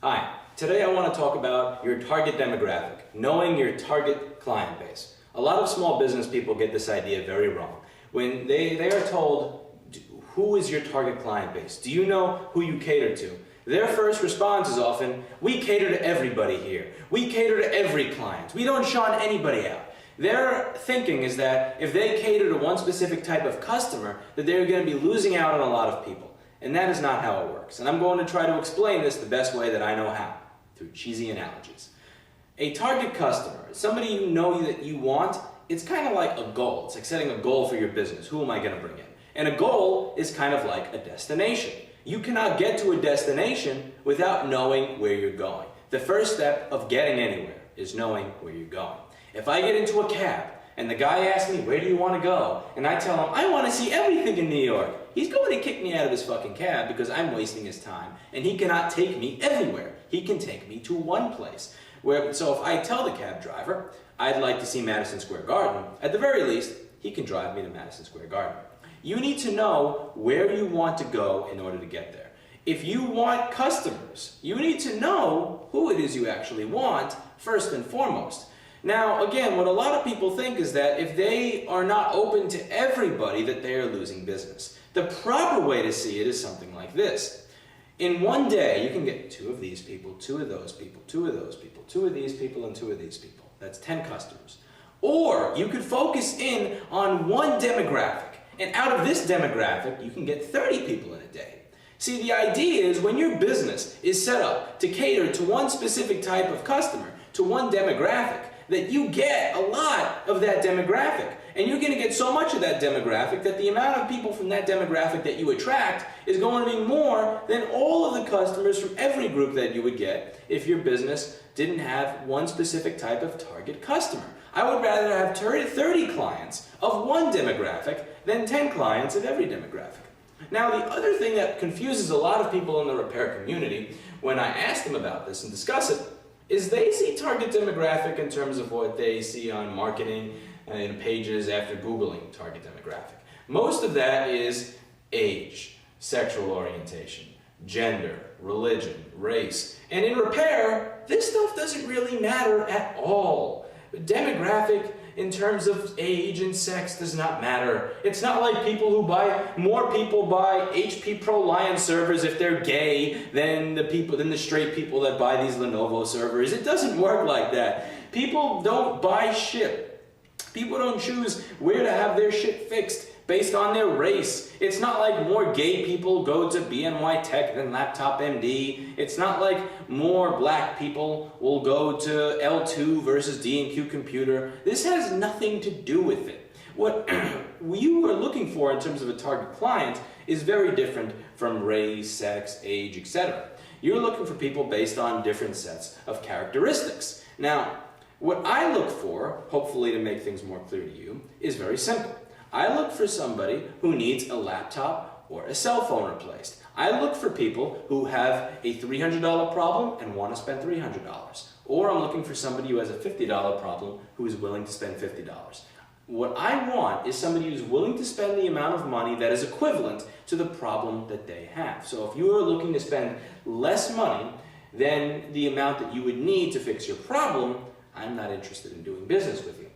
Hi, today I want to talk about your target demographic, knowing your target client base. A lot of small business people get this idea very wrong. When they are told, who is your target client base? Do you know who you cater to? Their first response is often, we cater to everybody here. We cater to every client. We don't shun anybody out. Their thinking is that if they cater to one specific type of customer, that they're going to be losing out on a lot of people. And that is not how it works. And I'm going to try to explain this the best way that I know how, through cheesy analogies. A target customer, somebody you know that you want, it's kind of like a goal. It's like setting a goal for your business. Who am I going to bring in? And a goal is kind of like a destination. You cannot get to a destination without knowing where you're going. The first step of getting anywhere is knowing where you're going. If I get into a cab and the guy asks me, where do you want to go? And I tell him, I want to see everything in New York. He's going to kick me out of his fucking cab because I'm wasting his time. And he cannot take me everywhere. He can take me to one place. So if I tell the cab driver, I'd like to see Madison Square Garden, at the very least, he can drive me to Madison Square Garden. You need to know where you want to go in order to get there. If you want customers, you need to know who it is you actually want, first and foremost. Now, again, what a lot of people think is that if they are not open to everybody, that they are losing business. The proper way to see it is something like this. In one day, you can get 2 of these people, 2 of those people, 2 of those people, 2 of these people, and 2 of these people. That's 10 customers. Or you could focus in on one demographic, and out of this demographic, you can get 30 people in a day. See, the idea is when your business is set up to cater to one specific type of customer, to one demographic, that you get a lot of that demographic. And you're going to get so much of that demographic that the amount of people from that demographic that you attract is going to be more than all of the customers from every group that you would get if your business didn't have one specific type of target customer. I would rather have 30 clients of one demographic than 10 clients of every demographic. Now, the other thing that confuses a lot of people in the repair community when I ask them about this and discuss it is they see target demographic in terms of what they see on marketing and pages after Googling target demographic. Most of that is age, sexual orientation, gender, religion, race. And in repair, this stuff doesn't really matter at all. Demographic in terms of age and sex does not matter. It's not like more people buy HP Pro Lion servers if they're gay than the straight people that buy these Lenovo servers. It doesn't work like that. People don't buy shit. People don't choose where to have their shit fixed based on their race. It's not like more gay people go to BNY Tech than Laptop MD. It's not like more black people will go to L2 versus D&Q Computer. This has nothing to do with it. What you are looking for in terms of a target client is very different from race, sex, age, etc. You're looking for people based on different sets of characteristics. Now, what I look for, hopefully to make things more clear to you, is very simple. I look for somebody who needs a laptop or a cell phone replaced. I look for people who have a $300 problem and want to spend $300. Or I'm looking for somebody who has a $50 problem who is willing to spend $50. What I want is somebody who's willing to spend the amount of money that is equivalent to the problem that they have. So if you are looking to spend less money than the amount that you would need to fix your problem, I'm not interested in doing business with you.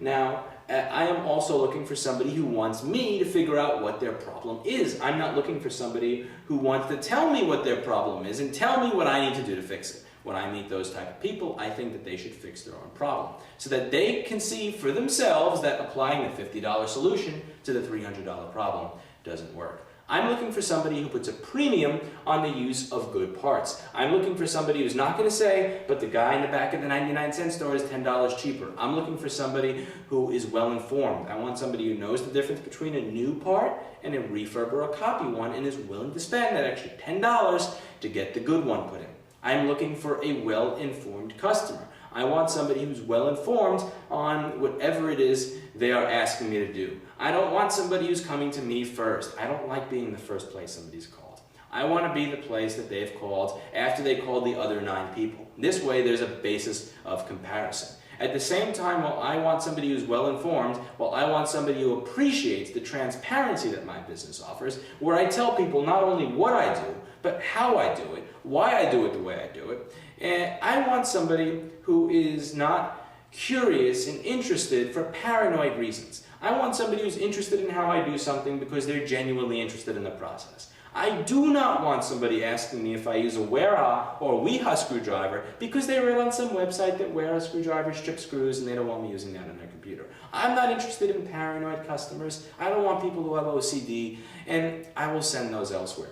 Now, I am also looking for somebody who wants me to figure out what their problem is. I'm not looking for somebody who wants to tell me what their problem is and tell me what I need to do to fix it. When I meet those type of people, I think that they should fix their own problem so that they can see for themselves that applying the $50 solution to the $300 problem doesn't work. I'm looking for somebody who puts a premium on the use of good parts. I'm looking for somebody who's not going to say, but the guy in the back of the 99-cent store is $10 cheaper. I'm looking for somebody who is well informed. I want somebody who knows the difference between a new part and a refurb or a copy one and is willing to spend that extra $10 to get the good one put in. I'm looking for a well-informed customer. I want somebody who's well-informed on whatever it is they are asking me to do. I don't want somebody who's coming to me first. I don't like being the first place somebody's called. I want to be the place that they've called after they called the other 9 people. This way, there's a basis of comparison. At the same time, while I want somebody who's well-informed, while I want somebody who appreciates the transparency that my business offers, where I tell people not only what I do, but how I do it, why I do it the way I do it. And I want somebody who is not curious and interested for paranoid reasons. I want somebody who's interested in how I do something because they're genuinely interested in the process. I do not want somebody asking me if I use a Wera or a Weha screwdriver because they read on some website that Wera screwdrivers strip screws and they don't want me using that on their computer. I'm not interested in paranoid customers. I don't want people who have OCD, and I will send those elsewhere.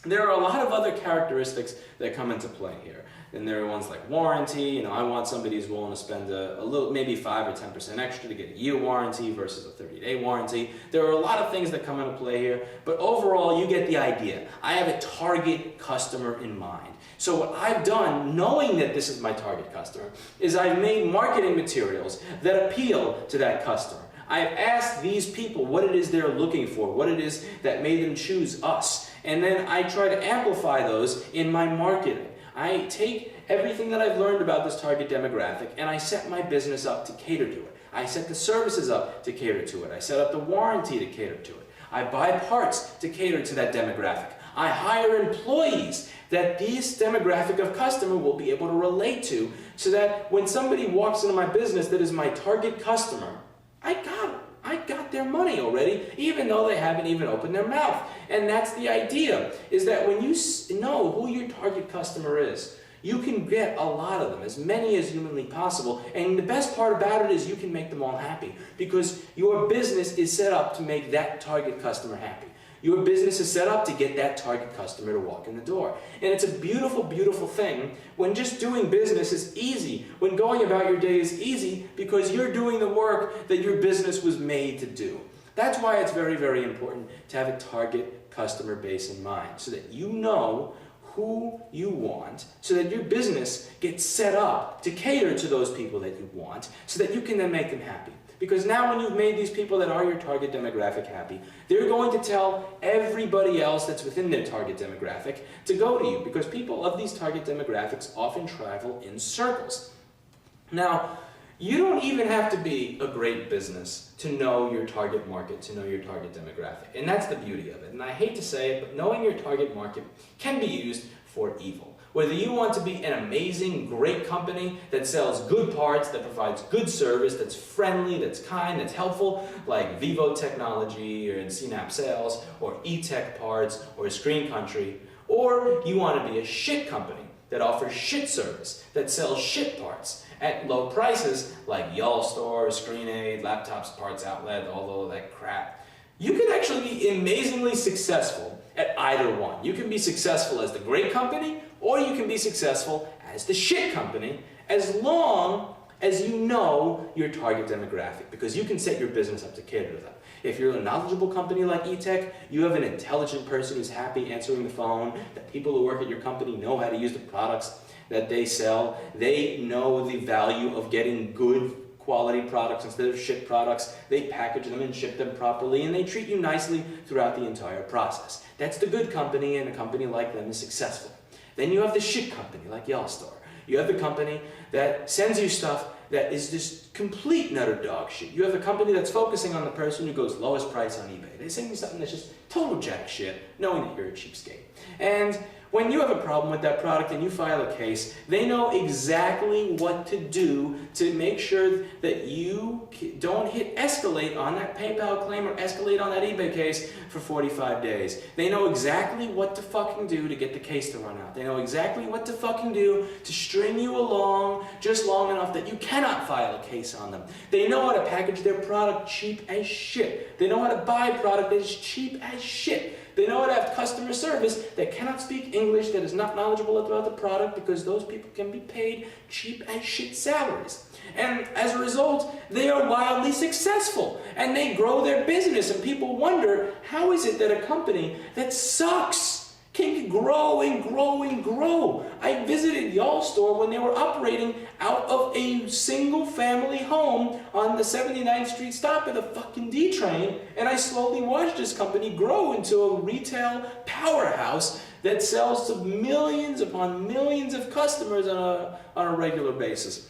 There are a lot of other characteristics that come into play here. And there are ones like warranty. I want somebody who's willing to spend a little, maybe 5 or 10% extra to get a year warranty versus a 30-day warranty. There are a lot of things that come into play here, but overall you get the idea. I have a target customer in mind. So what I've done, knowing that this is my target customer, is I've made marketing materials that appeal to that customer. I've asked these people what it is they're looking for, what it is that made them choose us, and then I try to amplify those in my marketing. I take everything that I've learned about this target demographic and I set my business up to cater to it. I set the services up to cater to it. I set up the warranty to cater to it. I buy parts to cater to that demographic. I hire employees that this demographic of customer will be able to relate to, so that when somebody walks into my business that is my target customer, I got their money already, even though they haven't even opened their mouth. And that's the idea, is that when you know who your target customer is, you can get a lot of them, as many as humanly possible. And the best part about it is you can make them all happy, because your business is set up to make that target customer happy. Your business is set up to get that target customer to walk in the door. And it's a beautiful, beautiful thing when just doing business is easy, when going about your day is easy, because you're doing the work that your business was made to do. That's why it's very, very important to have a target customer base in mind, so that you know who you want, so that your business gets set up to cater to those people that you want, so that you can then make them happy. Because now when you've made these people that are your target demographic happy, they're going to tell everybody else that's within their target demographic to go to you, because people of these target demographics often travel in circles. Now, you don't even have to be a great business to know your target market, to know your target demographic. And that's the beauty of it. And I hate to say it, but knowing your target market can be used for evil. Whether you want to be an amazing, great company that sells good parts, that provides good service, that's friendly, that's kind, that's helpful, like Vivo Technology or CNAP Sales or eTech Parts or Screen Country, or you want to be a shit company that offers shit service, that sells shit parts at low prices like Yallstore, ScreenAid, Laptops Parts Outlet, all of that crap. You can actually be amazingly successful at either one. You can be successful as the great company, or you can be successful as the shit company, as long as you know your target demographic, because you can set your business up to cater to them. If you're a knowledgeable company like eTech, you have an intelligent person who's happy answering the phone, that people who work at your company know how to use the products that they sell, they know the value of getting good quality products instead of shit products, they package them and ship them properly, and they treat you nicely throughout the entire process. That's the good company, and a company like them is successful. Then you have the shit company like Yallstore. You have the company that sends you stuff that is just complete and utter dog shit. You have a company that's focusing on the person who goes lowest price on eBay. They send you something that's just total jack shit, knowing that you're a cheapskate. And when you have a problem with that product and you file a case, they know exactly what to do to make sure that you don't hit escalate on that PayPal claim or escalate on that eBay case for 45 days. They know exactly what to fucking do to get the case to run out. They know exactly what to fucking do to string you along just long enough that you cannot file a case on them. They know how to package their product cheap as shit. They know how to buy product that is cheap as shit. They know how to have customer service that cannot speak English, that is not knowledgeable about the product, because those people can be paid cheap as shit salaries. And as a result, they are wildly successful, and they grow their business, and people wonder, how is it that a company that sucks can grow and grow and grow? I visited Yallstore when they were operating out of a single family home on the 79th Street stop of the fucking D train, and I slowly watched this company grow into a retail powerhouse that sells to millions upon millions of customers on a regular basis.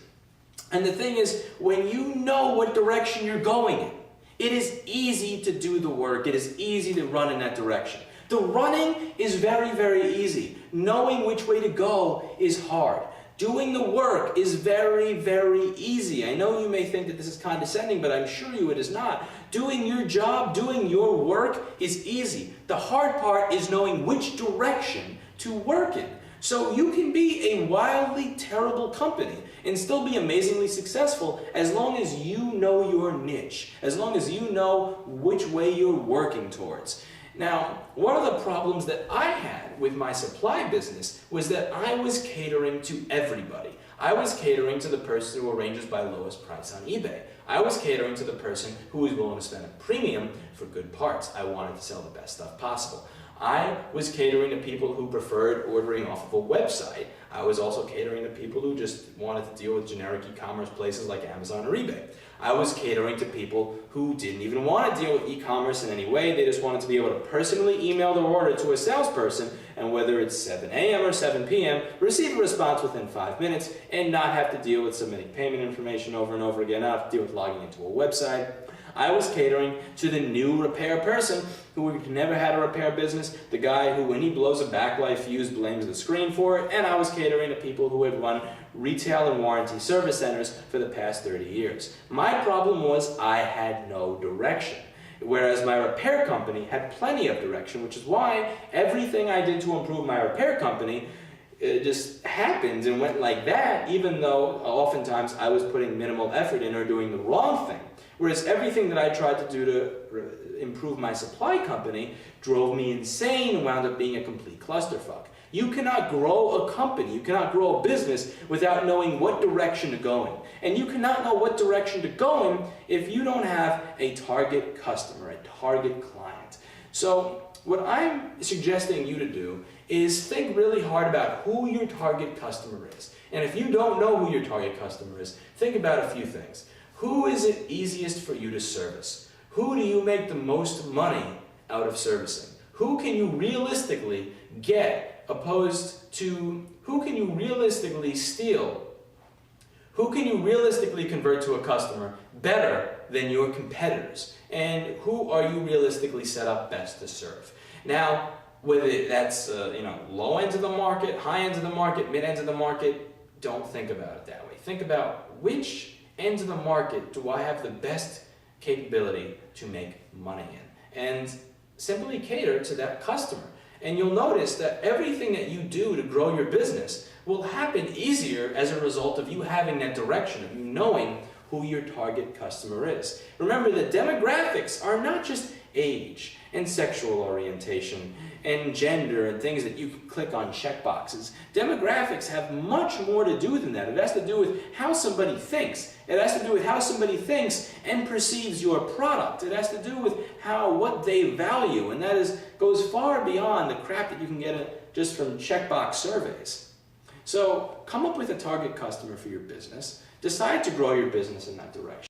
And the thing is, when you know what direction you're going in, it is easy to do the work. It is easy to run in that direction. The running is very, very easy. Knowing which way to go is hard. Doing the work is very, very easy. I know you may think that this is condescending, but I'm sure you it is not. Doing your job, doing your work is easy. The hard part is knowing which direction to work in. So you can be a wildly terrible company and still be amazingly successful as long as you know your niche, as long as you know which way you're working towards. Now, one of the problems that I had with my supply business was that I was catering to everybody. I was catering to the person who arranges by lowest price on eBay. I was catering to the person who was willing to spend a premium for good parts. I wanted to sell the best stuff possible. I was catering to people who preferred ordering off of a website. I was also catering to people who just wanted to deal with generic e-commerce places like Amazon or eBay. I was catering to people who didn't even want to deal with e-commerce in any way. They just wanted to be able to personally email their order to a salesperson, and whether it's 7 a.m. or 7 p.m., receive a response within 5 minutes and not have to deal with submitting payment information over and over again, not have to deal with logging into a website. I was catering to the new repair person who never had a repair business, the guy who, when he blows a backlight fuse, blames the screen for it, and I was catering to people who had run retail and warranty service centers for the past 30 years. My problem was I had no direction, whereas my repair company had plenty of direction, which is why everything I did to improve my repair company it just happened and went like that, even though oftentimes I was putting minimal effort in or doing the wrong thing. Whereas everything that I tried to do to improve my supply company drove me insane and wound up being a complete clusterfuck. You cannot grow a company, you cannot grow a business without knowing what direction to go in. And you cannot know what direction to go in if you don't have a target customer, a target client. So what I'm suggesting you to do is think really hard about who your target customer is. And if you don't know who your target customer is, think about a few things. Who is it easiest for you to service? Who do you make the most money out of servicing? Who can you realistically get opposed to who can you realistically steal? Who can you realistically convert to a customer better than your competitors? And who are you realistically set up best to serve? Now, whether that's low end of the market, high end of the market, mid end of the market, don't think about it that way. Think about which end of the market do I have the best capability to make money in, and simply cater to that customer. And you'll notice that everything that you do to grow your business will happen easier as a result of you having that direction, of you knowing who your target customer is. Remember that demographics are not just age and sexual orientation and gender and things that you can click on checkboxes. Demographics have much more to do than that. It has to do with how somebody thinks. It has to do with how somebody thinks and perceives your product. It has to do with what they value, and that goes far beyond the crap that you can get just from checkbox surveys. So come up with a target customer for your business. Decide to grow your business in that direction.